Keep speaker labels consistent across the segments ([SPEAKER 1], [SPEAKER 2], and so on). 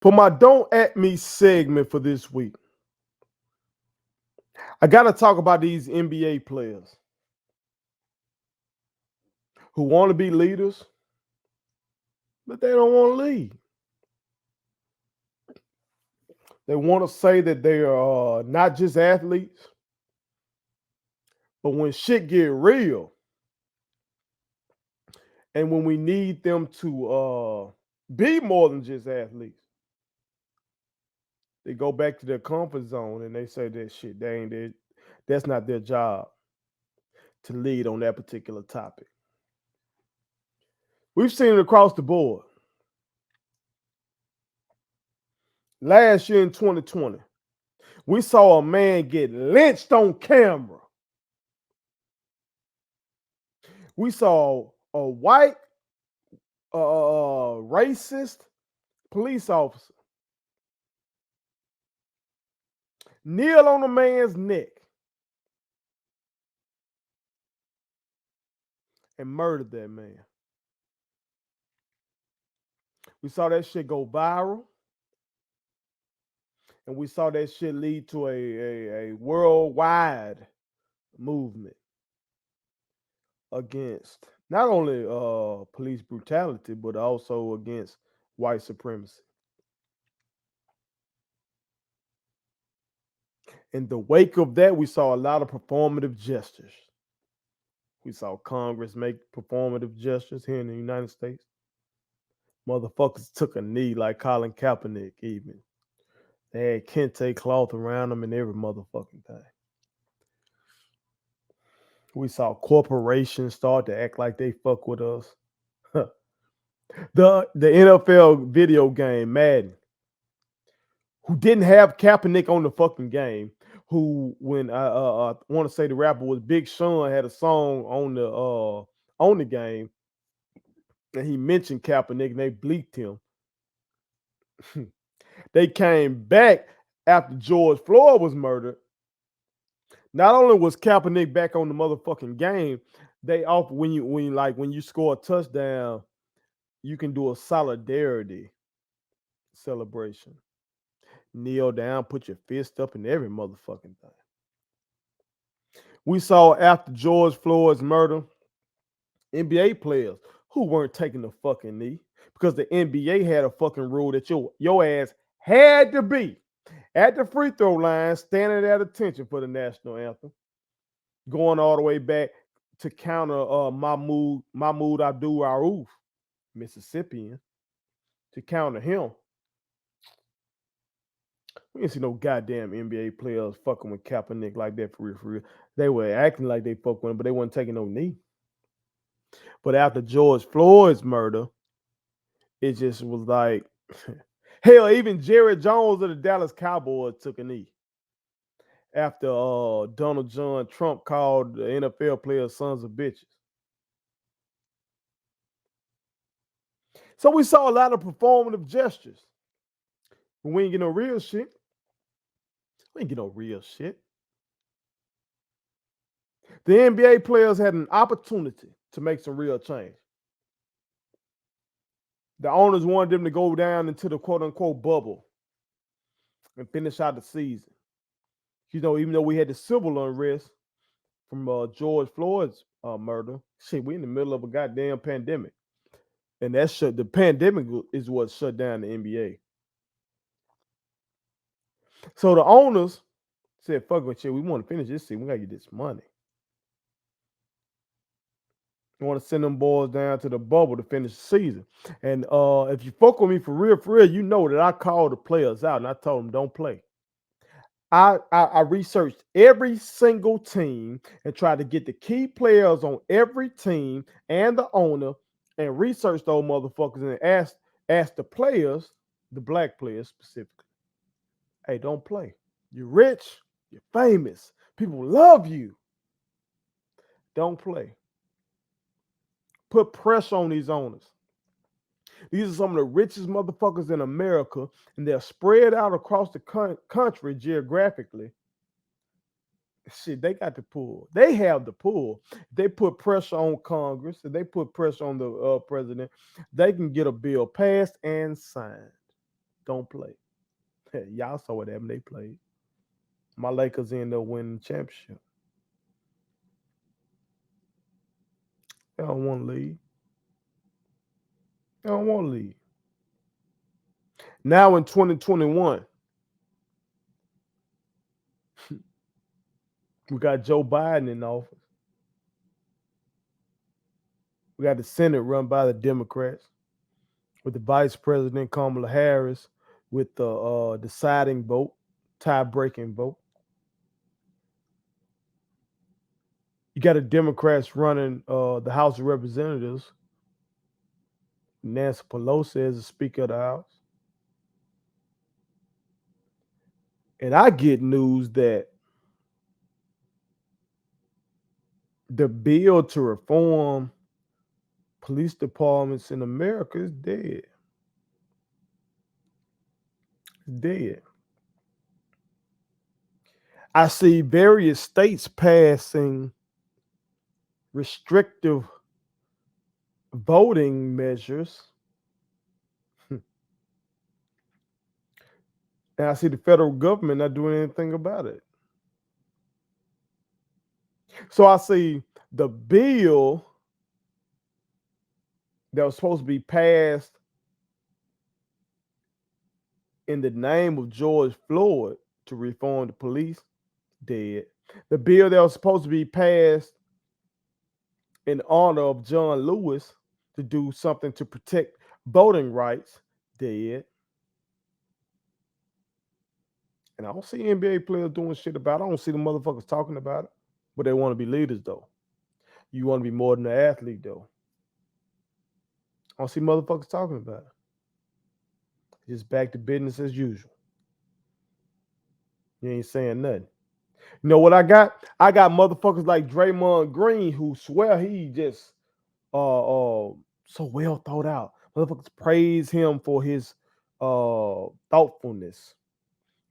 [SPEAKER 1] For my Don't At Me segment for this week, I got to talk about these NBA players who want to be leaders, but they don't want to lead. They want to say that they are not just athletes, but when shit get real and when we need them to be more than just athletes, they go back to their comfort zone and they say that shit, that's not their job to lead on that particular topic. We've seen it across the board. Last year in 2020, we saw a man get lynched on camera. We saw a white racist police officer kneel on a man's neck and murdered that man. We saw that shit go viral, and we saw that shit lead to a worldwide movement against not only police brutality, but also against white supremacy. In the wake of that, we saw a lot of performative gestures. We saw Congress make performative gestures here in the United States. Motherfuckers took a knee like Colin Kaepernick even. They had kente cloth around them and every motherfucking thing. We saw corporations start to act like they fuck with us. The NFL video game, Madden, who didn't have Kaepernick on the fucking game, who when I want to say the rapper was Big Sean, had a song on the game, and he mentioned Kaepernick and they bleeped him. They came back after George Floyd was murdered. Not only was Kaepernick back on the motherfucking game, they offer when you score a touchdown, you can do a solidarity celebration. Kneel down, put your fist up, and every motherfucking thing. We saw after George Floyd's murder, NBA players who weren't taking the fucking knee because the NBA had a fucking rule that your ass had to be at the free throw line, standing at attention for the national anthem, going all the way back to counter Mahmoud Abdul Rauf, Mississippian, to counter him. We didn't see no goddamn NBA players fucking with Kaepernick like that for real, for real. They were acting like they fucked with him, but they wasn't taking no knee. But after George Floyd's murder, it just was like, hell, even Jerry Jones of the Dallas Cowboys took a knee after Donald John Trump called the NFL players sons of bitches. So we saw a lot of performative gestures. But we ain't get no real shit. We ain't get no real shit. The NBA players had an opportunity to make some real change. The owners wanted them to go down into the quote unquote bubble and finish out the season. You know, even though we had the civil unrest from George Floyd's murder, shit, we in the middle of a goddamn pandemic. And the pandemic is what shut down the NBA. So the owners said, fuck with shit, we want to finish this season. We got to get this money. We want to send them boys down to the bubble to finish the season. And if you fuck with me for real, you know that I called the players out and I told them don't play. I researched every single team and tried to get the key players on every team and the owner and researched those motherfuckers and asked the players, the black players specifically, hey, don't play. You're rich, you're famous, people love you. Don't play. Put pressure on these owners. These are some of the richest motherfuckers in America, and they're spread out across the country geographically. Shit, they got the pull. They have the pull. They put pressure on Congress, and they put pressure on the president. They can get a bill passed and signed. Don't play. Y'all saw what happened. They played. My Lakers ended up winning the championship. They don't want to leave. They don't want to leave. Now in 2021, we got Joe Biden in office. We got the Senate run by the Democrats with the Vice President Kamala Harris with the deciding vote, tie-breaking vote. You got the Democrats running the House of Representatives. Nancy Pelosi is the Speaker of the House. And I get news that the bill to reform police departments in America is dead. It's dead. I see various states passing restrictive voting measures. And I see the federal government not doing anything about it. So I see the bill that was supposed to be passed in the name of George Floyd to reform the police, dead. The bill that was supposed to be passed in honor of John Lewis to do something to protect voting rights, dead. And I don't see NBA players doing shit about it. I don't see the motherfuckers talking about it. But they want to be leaders, though. You want to be more than an athlete, though. I don't see motherfuckers talking about it. Just back to business as usual. You ain't saying nothing. You know what I got? I got motherfuckers like Draymond Green who swear he just so well thought out. Motherfuckers praise him for his thoughtfulness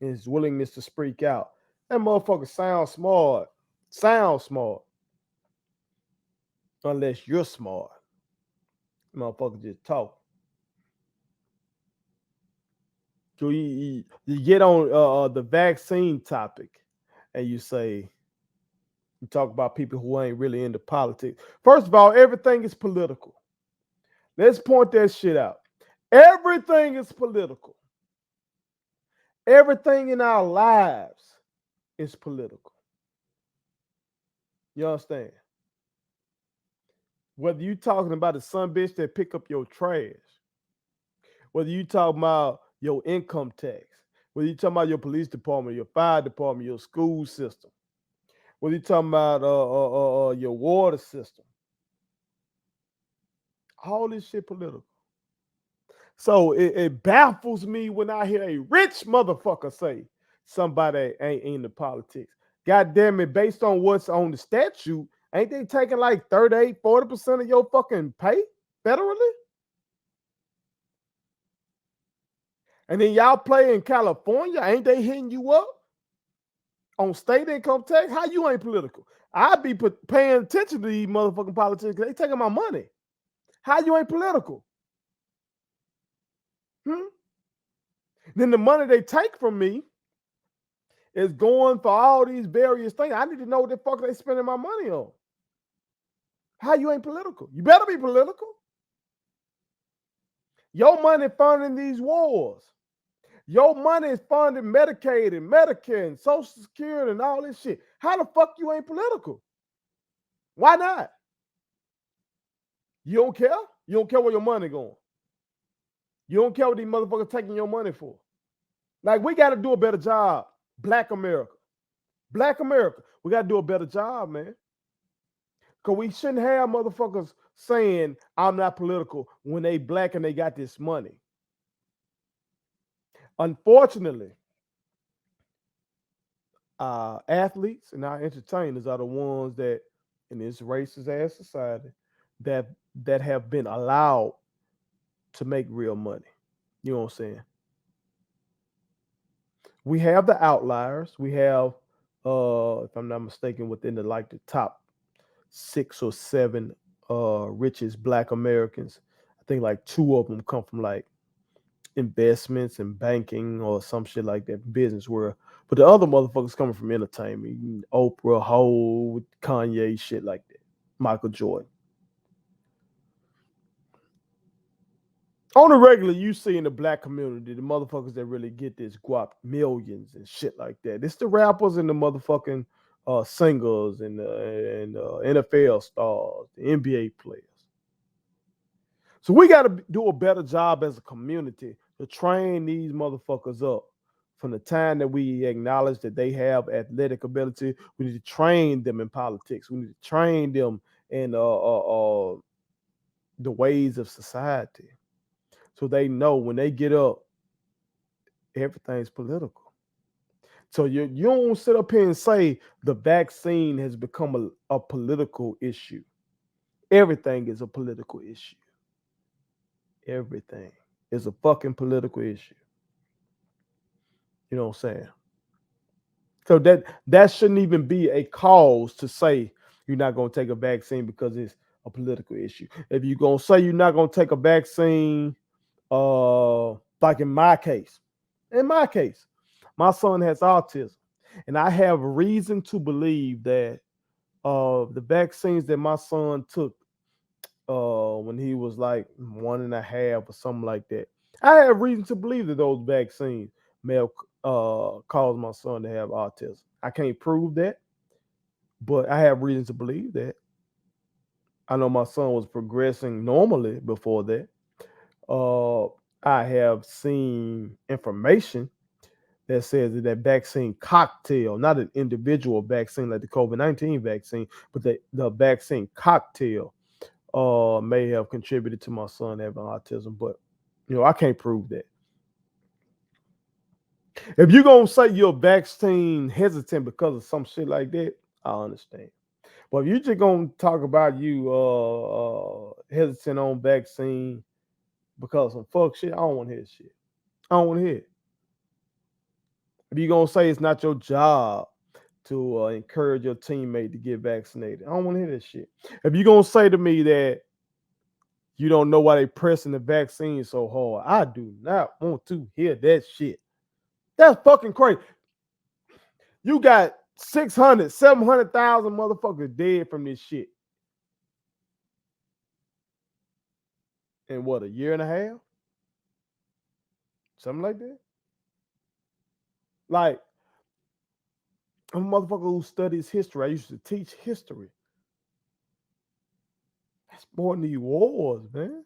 [SPEAKER 1] and his willingness to speak out. That motherfucker sounds smart. Sounds smart. Unless you're smart. Motherfucker just talk. So you get on the vaccine topic and you say, you talk about people who ain't really into politics. First of all, everything is political. Let's point that shit out. Everything is political. Everything in our lives is political. You understand? Whether you talking about the son bitch that pick up your trash, whether you talking about your income tax, whether you talking about your police department, your fire department, your school system, whether you talking about your water system, all this shit political. So it baffles me when I hear a rich motherfucker say somebody ain't into politics. God damn it, based on what's on the statute, ain't they taking like 38, 40% of your fucking pay federally? And then y'all play in California, ain't they hitting you up on state income tax? How you ain't political? I'd be paying attention to these motherfucking politicians because they taking my money. How you ain't political? Then the money they take from me is going for all these various things. I need to know what the fuck they spending my money on. How you ain't political? You better be political. Your money funding these wars. Your money is funding Medicaid and Medicare and Social Security and all this shit. How the fuck you ain't political? Why not? You don't care? You don't care where your money going. You don't care what these motherfuckers taking your money for. Like, we got to do a better job. Black America. Black America. We got to do a better job, man. Because we shouldn't have motherfuckers saying, I'm not political when they black and they got this money. Unfortunately, athletes and our entertainers are the ones that, in this racist ass society, that have been allowed to make real money. You know what I'm saying? We have the outliers. We have, if I'm not mistaken, within the top 6 or 7 richest Black Americans. I think like 2 of them come from like investments and banking or some shit like that, business world. But the other motherfuckers coming from entertainment, Oprah, Ho, Kanye, shit like that, Michael Jordan. On the regular, you see in the black community, the motherfuckers that really get this guap millions and shit like that. It's the rappers and the motherfucking singers and NFL stars, the NBA players. So we got to do a better job as a community to train these motherfuckers up. From the time that we acknowledge that they have athletic ability, we need to train them in politics. We need to train them in the ways of society, so they know when they get up, everything's political. So you don't sit up here and say the vaccine has become a political issue. Everything is a political issue. Everything is a fucking political issue. You know what I'm saying? So that shouldn't even be a cause to say you're not going to take a vaccine because it's a political issue. If you're going to say you're not going to take a vaccine, like in my case, my son has autism, and I have reason to believe that the vaccines that my son took when he was like 1.5 or something like that, I have reason to believe that those vaccines may have caused my son to have autism. I can't prove that, but I have reason to believe that. I know my son was progressing normally before that. Uh, I have seen information that says that vaccine cocktail, not an individual vaccine like the COVID-19 vaccine, but the vaccine cocktail may have contributed to my son having autism. But I can't prove that. If you're gonna say you're vaccine hesitant because of some shit like that, I understand. But if you're just gonna talk about you hesitant on vaccine because of some fuck shit, I don't want to hear shit. I don't want to hear it. If you're gonna say it's not your job to encourage your teammate to get vaccinated, I don't want to hear this shit. If you're gonna say to me that you don't know why they pressing the vaccine so hard, I do not want to hear that shit. That's fucking crazy. You got 600, 700,000 motherfuckers dead from this shit. In what, a year and a half? Something like that? Like, I'm a motherfucker who studies history. I used to teach history. That's more than these wars, man.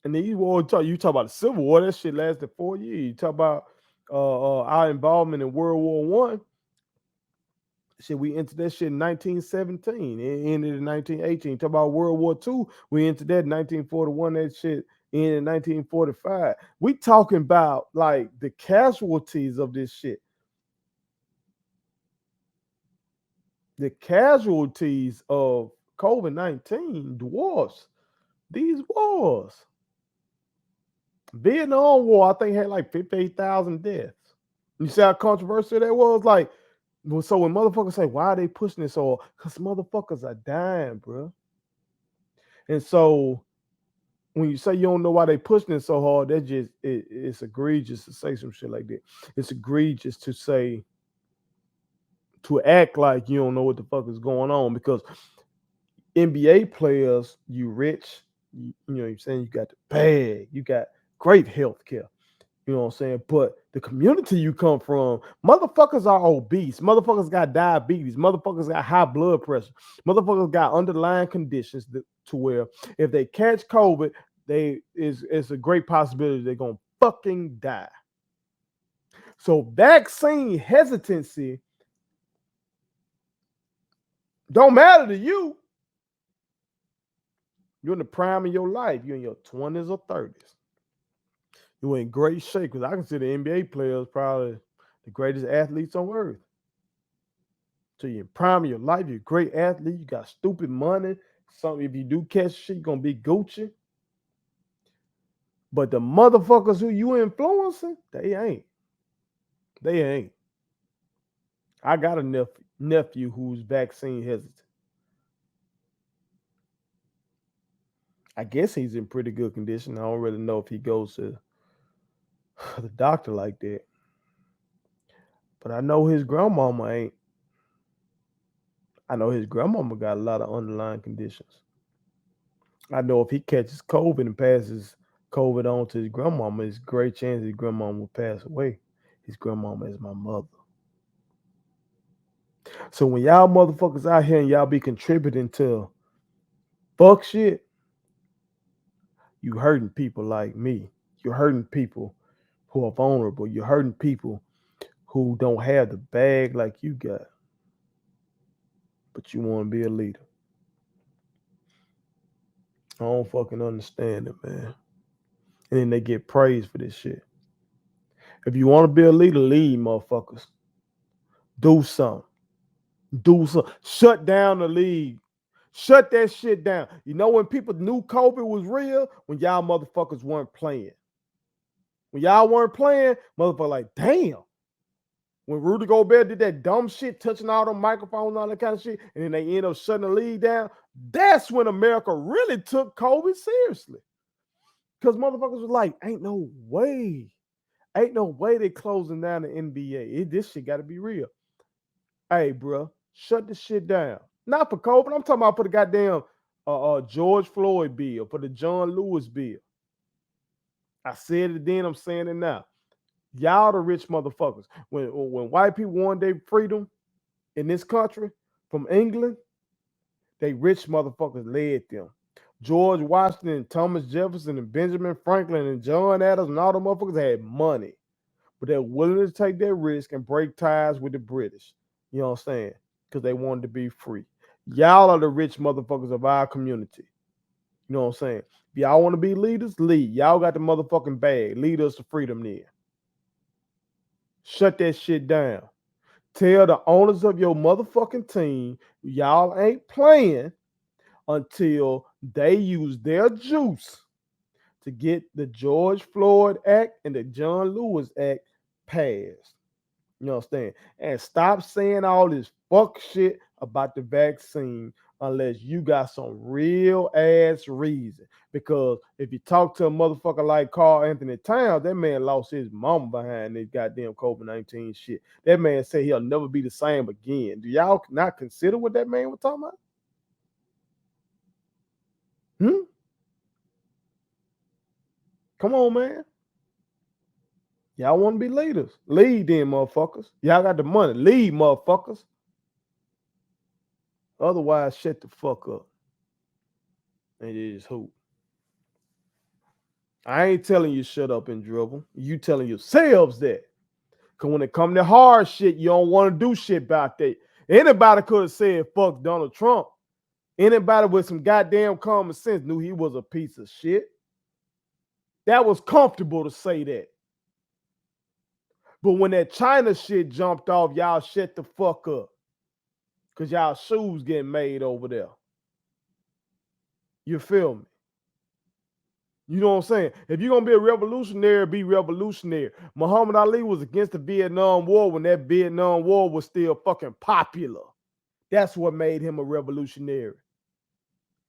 [SPEAKER 1] And these wars, you talk about the Civil War, that shit lasted 4 years. You talk about our involvement in World War One. Shit, we entered that shit in 1917. It ended in 1918. Talk about World War II. We entered that in 1941. That shit ended in 1945. We talking about like the casualties of this shit. The casualties of COVID-19 dwarfs these wars. Vietnam War, I think, had like 58,000 deaths. You see how controversial that was? Like, so when motherfuckers say, why are they pushing this all? Because motherfuckers are dying, bro. And so when you say you don't know why they pushing it so hard, that just it's egregious to say some shit like that. It's egregious to say, to act like you don't know what the fuck is going on, because NBA players, you rich, you know what I'm saying, you got the bag, you got great health care. You know what I'm saying? But the community you come from, motherfuckers are obese. Motherfuckers got diabetes. Motherfuckers got high blood pressure. Motherfuckers got underlying conditions to where if they catch COVID, it's a great possibility they're gonna fucking die. So vaccine hesitancy don't matter to you. You're in the prime of your life. You're in your 20s or 30s. You're in great shape, because I consider NBA players probably the greatest athletes on earth. So you're in prime of your life, you're a great athlete, you got stupid money. Something, if you do catch shit, you're gonna be Gucci. But the motherfuckers who you influencing, they ain't. They ain't. I got a nephew who's vaccine hesitant. I guess he's in pretty good condition. I don't really know if he goes to the doctor like that. But I know his grandmama ain't. I know his grandmama got a lot of underlying conditions. I know if he catches COVID and passes COVID on to his grandmama, it's a great chance his grandmama will pass away. His grandmama is my mother. So when y'all motherfuckers out here and y'all be contributing to fuck shit, you hurting people like me. You're hurting people who are vulnerable. You're hurting people who don't have the bag like you got, but you want to be a leader. I don't fucking understand it, man. And then they get praised for this shit. If you want to be a leader, lead, motherfuckers. Do something. Do something. Shut down the league. Shut that shit down. You know when people knew COVID was real? When y'all motherfuckers weren't playing. When y'all weren't playing, motherfucker like, damn. When Rudy Gobert did that dumb shit, touching all them microphones and all that kind of shit, and then they end up shutting the league down, that's when America really took COVID seriously. Because motherfuckers was like, ain't no way. Ain't no way they closing down the NBA. This shit got to be real. Hey, bro, shut the shit down. Not for COVID. I'm talking about for the goddamn George Floyd bill, for the John Lewis bill. I said it then, I'm saying it now. Y'all the rich motherfuckers. When white people wanted their freedom in this country from England, they rich motherfuckers led them. George Washington, Thomas Jefferson, and Benjamin Franklin, and John Adams, and all the motherfuckers had money. But they're willing to take that risk and break ties with the British. You know what I'm saying? Because they wanted to be free. Y'all are the rich motherfuckers of our community. You know what I'm saying? If y'all want to be leaders, lead. Y'all got the motherfucking bag. Lead us to freedom there. Shut that shit down. Tell the owners of your motherfucking team y'all ain't playing until they use their juice to get the George Floyd Act and the John Lewis Act passed. You understand? And stop saying all this fuck shit about the vaccine unless you got some real ass reason. Because if you talk to a motherfucker like Carl Anthony Towns, that man lost his mama behind this goddamn COVID-19 shit. That man said he'll never be the same again. Do y'all not consider what that man was talking about? Come on, man. Y'all want to be leaders. Lead then, motherfuckers. Y'all got the money. Lead, motherfuckers. Otherwise, shut the fuck up. And you just hoop. I ain't telling you shut up and dribble. You telling yourselves that. Because when it come to hard shit, you don't want to do shit about that. Anybody could have said fuck Donald Trump. Anybody with some goddamn common sense knew he was a piece of shit. That was comfortable to say that. But when that China shit jumped off, y'all shut the fuck up. Because y'all shoes getting made over there. You feel me? You know what I'm saying? If you're going to be a revolutionary, be revolutionary. Muhammad Ali was against the Vietnam War when that Vietnam War was still fucking popular. That's what made him a revolutionary.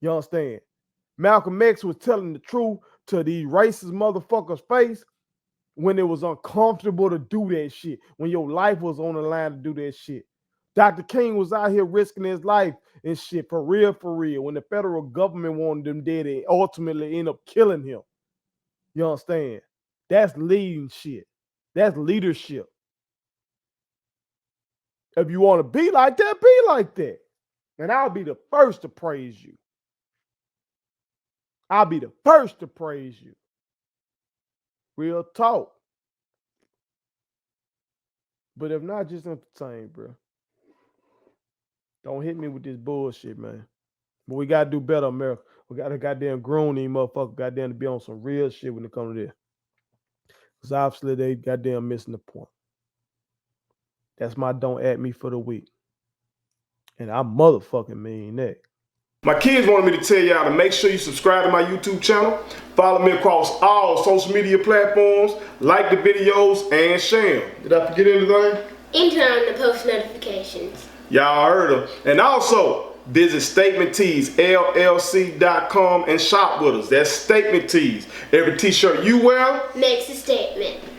[SPEAKER 1] You understand? Malcolm X was telling the truth to these racist motherfuckers' face when it was uncomfortable to do that shit, when your life was on the line to do that shit. Dr. King was out here risking his life and shit for real, when the federal government wanted him dead and ultimately end up killing him. You understand? That's leading shit. That's leadership. If you want to be like that, be like that. And I'll be the first to praise you. I'll be the first to praise you. Real talk. But if not, just entertain, bro. Don't hit me with this bullshit, man. But we gotta do better, America. We gotta goddamn grown these motherfuckers goddamn to be on some real shit when it comes to this. Because obviously they goddamn missing the point. That's my don't at me for the week. And I motherfucking mean that.
[SPEAKER 2] My kids wanted me to tell y'all to make sure you subscribe to my YouTube channel, follow me across all social media platforms, like the videos, and share them. Did I forget anything?
[SPEAKER 3] And turn on the post notifications.
[SPEAKER 2] Y'all heard them. And also, visit statementteesllc.com and shop with us. That's Statement Tees. Every t-shirt you wear
[SPEAKER 3] Makes a statement.